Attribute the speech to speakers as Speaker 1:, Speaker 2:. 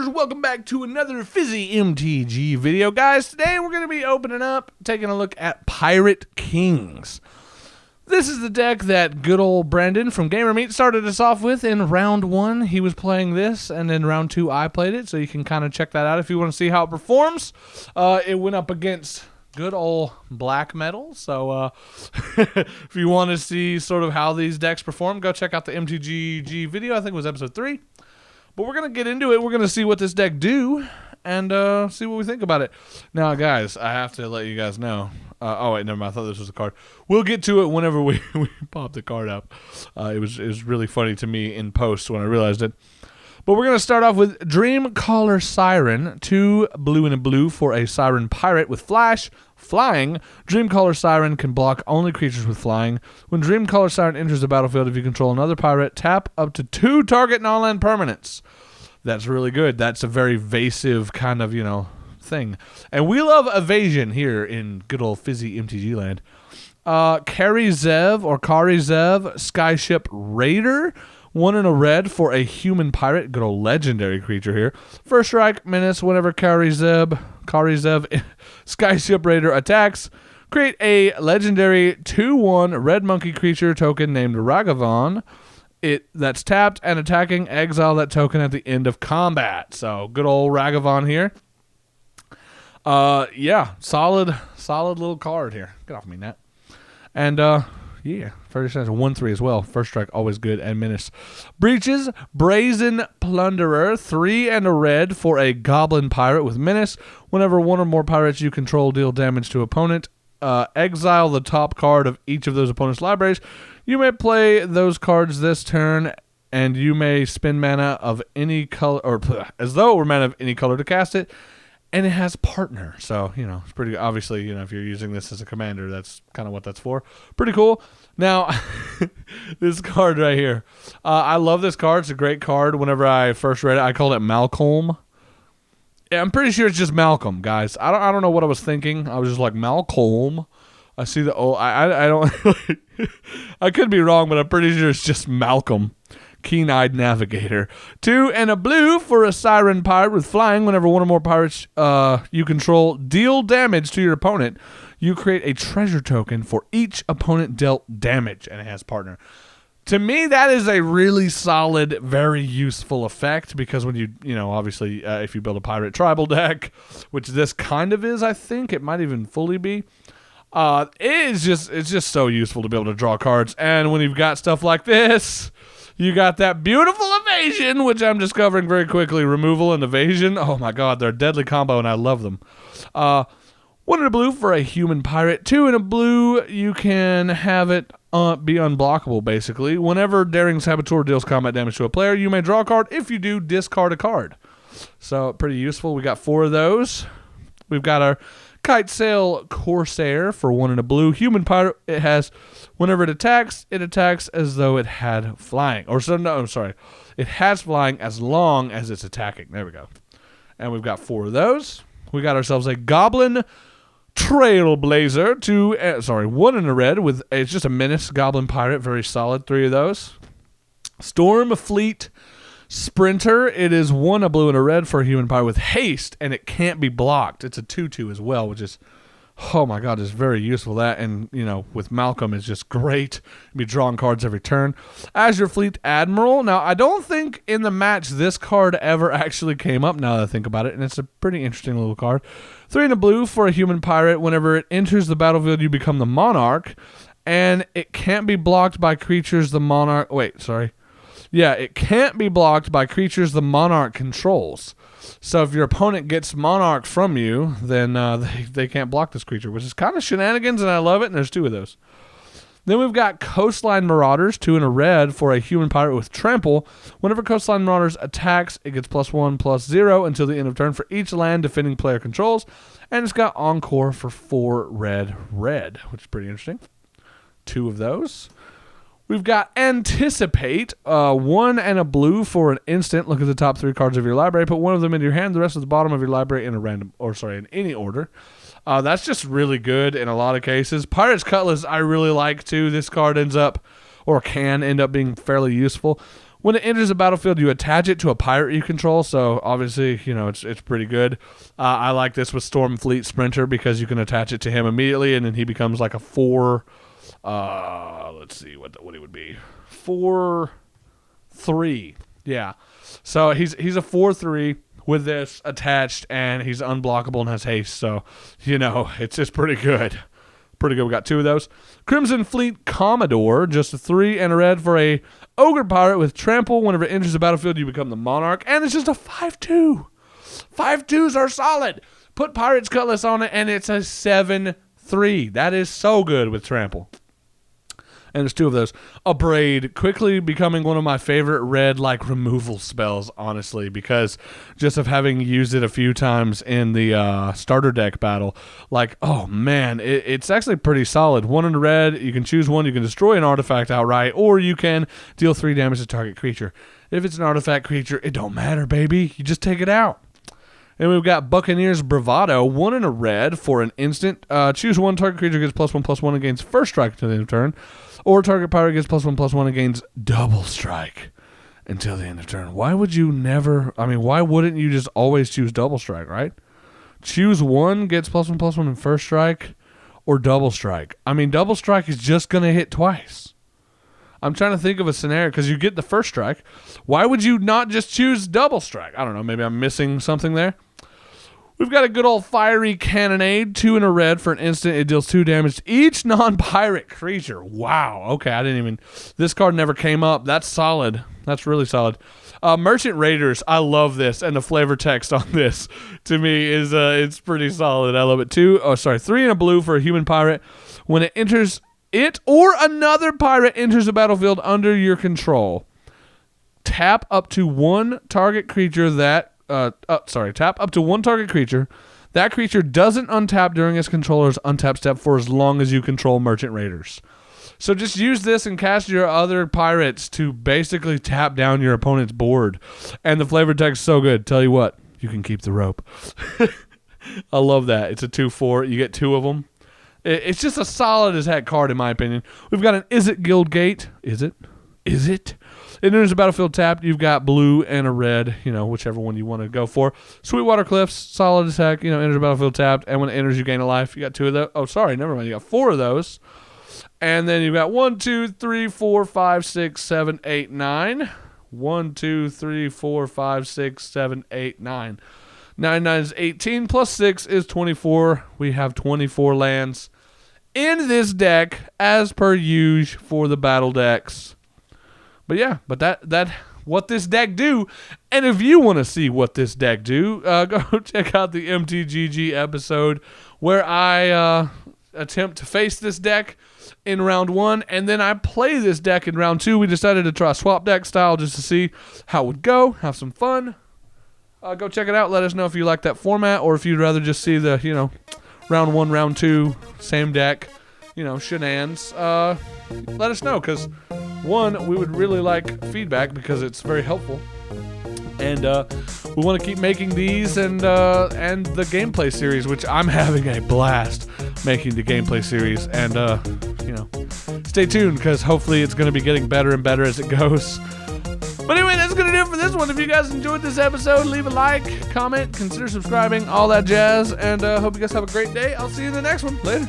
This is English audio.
Speaker 1: gamers, welcome back to another Fizzy MTG video. Guys, today we're going to be opening up, taking a look at Pirate Kings. This is the deck that good old Brandon from Gamer Meat started us off with in round 1. He was playing this, and in round 2 I played it, so you can kind of check that out if you want to see how it performs. It went up against good old black metal, so if you want to see sort of how these decks perform, go check out the MTGG video. I think it was episode 3. But we're going to get into it. We're going to see what this deck do and see what we think about it. Now, guys, I have to let you guys know. Oh, wait, never mind. I thought this was a card. We'll get to it whenever we pop the card up. It was really funny to me in post when I realized it. But we're going to start off with Dreamcaller Siren, 2 blue and a blue for a Siren Pirate with Flash. Flying, Dreamcaller Siren can block only creatures with flying. When Dreamcaller Siren enters the battlefield, if you control another pirate, tap up to 2 target non-land permanents. That's really good. That's a very evasive kind of, thing. And we love evasion here in good old Fizzy MTG land. Kari Zev, Skyship Raider. 1 in a red for a human pirate. Good old legendary creature here. First strike, menace. Whenever Kari Zev, Skyship Raider attacks, create a legendary 2/1 red monkey creature token named Ragavan. That's tapped and attacking. Exile that token at the end of combat. So good old Ragavan here. Yeah, solid little card here. Get off me, Nat. And yeah, first strike 1/3 as well. First strike always good, and menace. Breaches, Brazen Plunderer, 3 and a red for a goblin pirate with menace. Whenever 1 or more pirates you control deal damage to opponent, exile the top card of each of those opponent's libraries. You may play those cards this turn, and you may spend mana of any color, or as though it were mana of any color to cast it. And it has partner, so, it's pretty, obviously, if you're using this as a commander, that's kind of what that's for. Pretty cool. Now, this card right here. I love this card. It's a great card. Whenever I first read it, I called it Malcolm. Yeah, I'm pretty sure it's just Malcolm, guys. I don't know what I was thinking. I was just like, Malcolm. I see the, I don't, I could be wrong, but I'm pretty sure it's just Malcolm. Keen-eyed Navigator. 2 and a blue for a Siren Pirate with flying. Whenever 1 or more pirates you control deal damage to your opponent, you create a treasure token for each opponent dealt damage, and it has partner. To me, that is a really solid, very useful effect, because when obviously, if you build a pirate tribal deck, which this kind of is, I think, it might even fully be, it's just so useful to be able to draw cards. And when you've got stuff like this, you got that beautiful evasion, which I'm discovering very quickly. Removal and evasion. Oh my god, they're a deadly combo, and I love them. 1 in a blue for a human pirate. 2 in a blue, you can have it be unblockable, basically. Whenever Daring Saboteur deals combat damage to a player, you may draw a card. If you do, discard a card. So, pretty useful. We got 4 of those. We've got our Kite Sail Corsair for 1 in a blue. Human pirate, it has, whenever it attacks as though it had flying. It has flying as long as it's attacking. There we go. And we've got 4 of those. We got ourselves a Goblin Trailblazer, 1 in a red, with, it's just a menace Goblin Pirate, very solid, 3 of those. Storm Fleet Sprinter, it is 1 a blue and a red for a human pirate with haste, and it can't be blocked. It's a 2/2 as well, which is, oh my god, is very useful. That, and, with Malcolm, is just great. You'll be drawing cards every turn. Azure Fleet Admiral. Now, I don't think in the match this card ever actually came up, now that I think about it, and it's a pretty interesting little card. 3 in a blue for a human pirate. Whenever it enters the battlefield, you become the monarch, and it can't be blocked by creatures the monarch... Yeah, it can't be blocked by creatures the monarch controls. So if your opponent gets monarch from you, then they can't block this creature, which is kind of shenanigans, and I love it, and there's 2 of those. Then we've got Coastline Marauders, 2 in a red for a human pirate with trample. Whenever Coastline Marauders attacks, it gets +1/+0 until the end of turn for each land defending player controls, and it's got Encore for 4 red, which is pretty interesting. 2 of those. We've got Anticipate, 1 and a blue for an instant. Look at the top 3 cards of your library. Put 1 of them into your hand, the rest at the bottom of your library in any order. That's just really good in a lot of cases. Pirate's Cutlass I really like too. This card ends up, or can end up being fairly useful. When it enters the battlefield, you attach it to a pirate you control. So obviously, it's pretty good. I like this with Stormfleet Sprinter because you can attach it to him immediately, and then he becomes like a 4. Let's see what he would be. 4/3. Yeah. So he's a 4/3 with this attached, and he's unblockable and has haste. So it's just pretty good. Pretty good. We got 2 of those. Crimson Fleet Commodore, just a 3 and a red for a ogre pirate with trample. Whenever it enters the battlefield, you become the monarch, and it's just a 5/2. 5/2s are solid. Put Pirate's Cutlass on it, and it's a 7/3. That is so good with trample. And there's 2 of those. A Braid, quickly becoming one of my favorite red removal spells, honestly, because just of having used it a few times in the starter deck battle, oh man, it's actually pretty solid. 1 in the red, you can choose one, you can destroy an artifact outright, or you can deal 3 damage to target creature. If it's an artifact creature, it don't matter, baby. You just take it out. And we've got Buccaneer's Bravado, 1 in a red for an instant. Choose one, target creature gets +1/+1 against first strike until the end of turn. Or target pirate gets +1/+1 against double strike until the end of turn. Why would you never... why wouldn't you just always choose double strike, right? Choose one, gets +1/+1 in first strike, or double strike. Double strike is just going to hit twice. I'm trying to think of a scenario, because you get the first strike. Why would you not just choose double strike? I don't know. Maybe I'm missing something there. We've got a good old Fiery Cannonade, 2 in a red for an instant. It deals 2 damage to each non-pirate creature. Wow. Okay, this card never came up. That's solid. That's really solid. Merchant Raiders, I love this, and the flavor text on this, to me, is it's pretty solid. I love it. 3 in a blue for a human pirate. When it enters, it or another pirate enters the battlefield under your control. Tap up to one target creature tap up to one target creature. That creature doesn't untap during its controller's untap step for as long as you control Merchant Raiders. So just use this and cast your other pirates to basically tap down your opponent's board. And the flavor text is so good. Tell you what, you can keep the rope. I love that. It's a 2/4. You get 2 of them. It's just a solid as heck card in my opinion. We've got an Is It Guildgate. Is it? It enters the battlefield tapped. You've got blue and a red, whichever one you want to go for. Sweetwater Cliffs, solid as heck, enters the battlefield tapped. And when it enters, you gain a life. You got 2 of those. Oh, sorry, never mind. You got 4 of those. And then you've got 1, 2, 3, 4, 5, 6, 7, 8, 9. 1, 2, 3, 4, 5, 6, 7, 8, 9. 9 is 18 plus 6 is 24. We have 24 lands in this deck as per usual for the battle decks. But yeah, that what this deck do. And if you want to see what this deck do, go check out the MTGG episode where I attempt to face this deck in round 1, and then I play this deck in round 2. We decided to try swap deck style just to see how it would go, have some fun. Go check it out. Let us know if you like that format, or if you'd rather just see the round 1, round 2, same deck, shenanigans. Let us know, because one, we would really like feedback because it's very helpful, and we want to keep making these and the gameplay series, which I'm having a blast making the gameplay series. And stay tuned, because hopefully it's going to be getting better and better as it goes. But anyway, that's going to do it for this one. If you guys enjoyed this episode, leave a like, comment, consider subscribing, all that jazz, and hope you guys have a great day. I'll see you in the next one. Later.